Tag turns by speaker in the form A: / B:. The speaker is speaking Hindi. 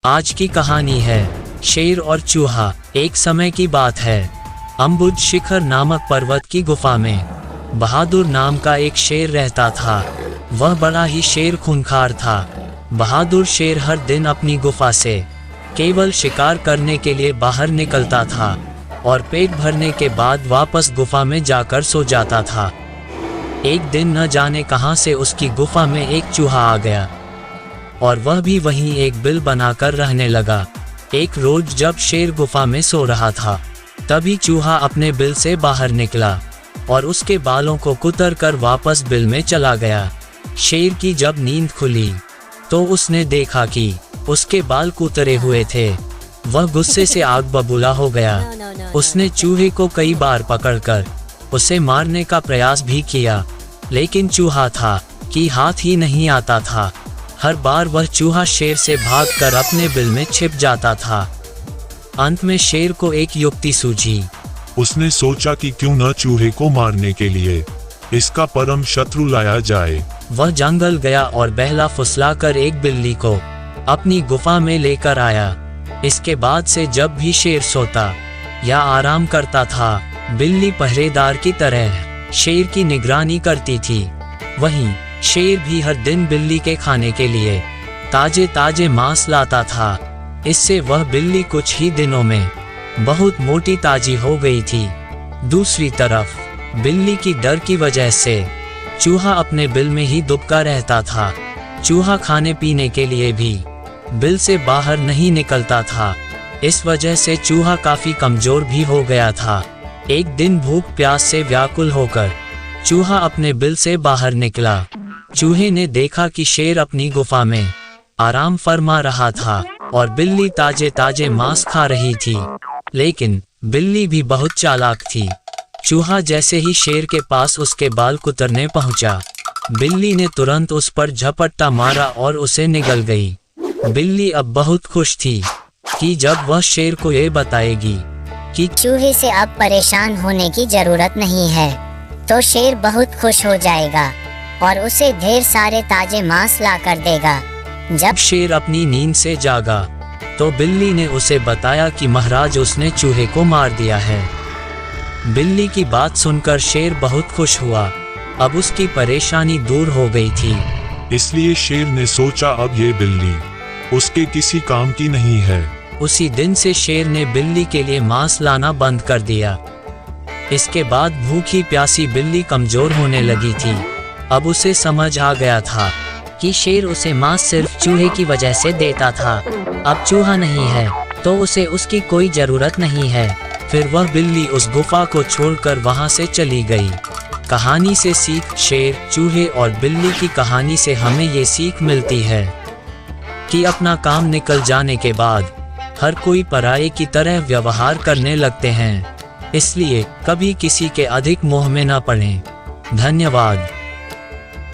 A: आज की कहानी है शेर और चूहा। एक समय की बात है, अम्बुज शिखर नामक पर्वत की गुफा में बहादुर नाम का एक शेर रहता था। वह बड़ा ही शेर खूंखार था। बहादुर शेर हर दिन अपनी गुफा से केवल शिकार करने के लिए बाहर निकलता था और पेट भरने के बाद वापस गुफा में जाकर सो जाता था। एक दिन न जाने कहां से उसकी गुफा में एक चूहा आ गया और वह भी वहीं एक बिल बनाकर रहने लगा। एक रोज जब शेर गुफा में सो रहा था, तभी चूहा अपने बिल से बाहर निकला और उसके बालों को कुतर कर वापस बिल में चला गया। शेर की जब नींद खुली तो उसने देखा कि उसके बाल कुतरे हुए थे। वह गुस्से से आग बबूला हो गया। उसने चूहे को कई बार पकड़कर उसे मारने का प्रयास भी किया, लेकिन चूहा था कि हाथ ही नहीं आता था। हर बार वह चूहा शेर से भागकर अपने बिल में छिप जाता था। अंत में शेर को एक युक्ति सूझी।
B: उसने सोचा कि क्यों न चूहे को मारने के लिए इसका परम शत्रु लाया जाए।
A: वह जंगल गया और बहला फुसलाकर एक बिल्ली को अपनी गुफा में लेकर आया। इसके बाद से जब भी शेर सोता या आराम करता था, बिल्ली पहरेदार की तरह शेर की निगरानी करती थी। वहीं शेर भी हर दिन बिल्ली के खाने के लिए ताजे ताजे मांस लाता था। इससे वह बिल्ली कुछ ही दिनों में बहुत मोटी ताजी हो गई थी। दूसरी तरफ बिल्ली की डर की वजह से चूहा अपने बिल में ही दुबका रहता था। चूहा खाने पीने के लिए भी बिल से बाहर नहीं निकलता था। इस वजह से चूहा काफी कमजोर भी हो गया था। एक दिन भूख प्यास से व्याकुल होकर चूहा अपने बिल से बाहर निकला। चूहे ने देखा कि शेर अपनी गुफा में आराम फरमा रहा था और बिल्ली ताजे ताजे मांस खा रही थी, लेकिन बिल्ली भी बहुत चालाक थी। चूहा जैसे ही शेर के पास उसके बाल कुतरने पहुंचा, बिल्ली ने तुरंत उस पर झपट्टा मारा और उसे निगल गई। बिल्ली अब बहुत खुश थी कि जब वह शेर को ये बताएगी कि
C: चूहे से अब परेशान होने की जरूरत नहीं है, तो शेर बहुत खुश हो जाएगा और उसे ढेर सारे ताजे मांस ला कर देगा। जब
A: शेर अपनी नींद से जागा तो बिल्ली ने उसे बताया कि महाराज, उसने चूहे को मार दिया है। बिल्ली की बात सुनकर शेर बहुत खुश हुआ। अब उसकी परेशानी दूर हो गई थी।
B: इसलिए शेर ने सोचा अब ये बिल्ली उसके किसी काम की नहीं है।
A: उसी दिन से शेर ने बिल्ली के लिए मांस लाना बंद कर दिया। इसके बाद भूखी प्यासी बिल्ली कमजोर होने लगी थी। अब उसे समझ आ गया था कि शेर उसे मांस सिर्फ चूहे की वजह से देता था। अब चूहा नहीं है तो उसे उसकी कोई जरूरत नहीं है। फिर वह बिल्ली उस गुफा को छोड़कर वहां से चली गई। कहानी से सीख। शेर, चूहे और बिल्ली की कहानी से हमें ये सीख मिलती है कि अपना काम निकल जाने के बाद हर कोई पराये की तरह व्यवहार करने लगते हैं। इसलिए कभी किसी के अधिक मोह में न पड़ें। धन्यवाद।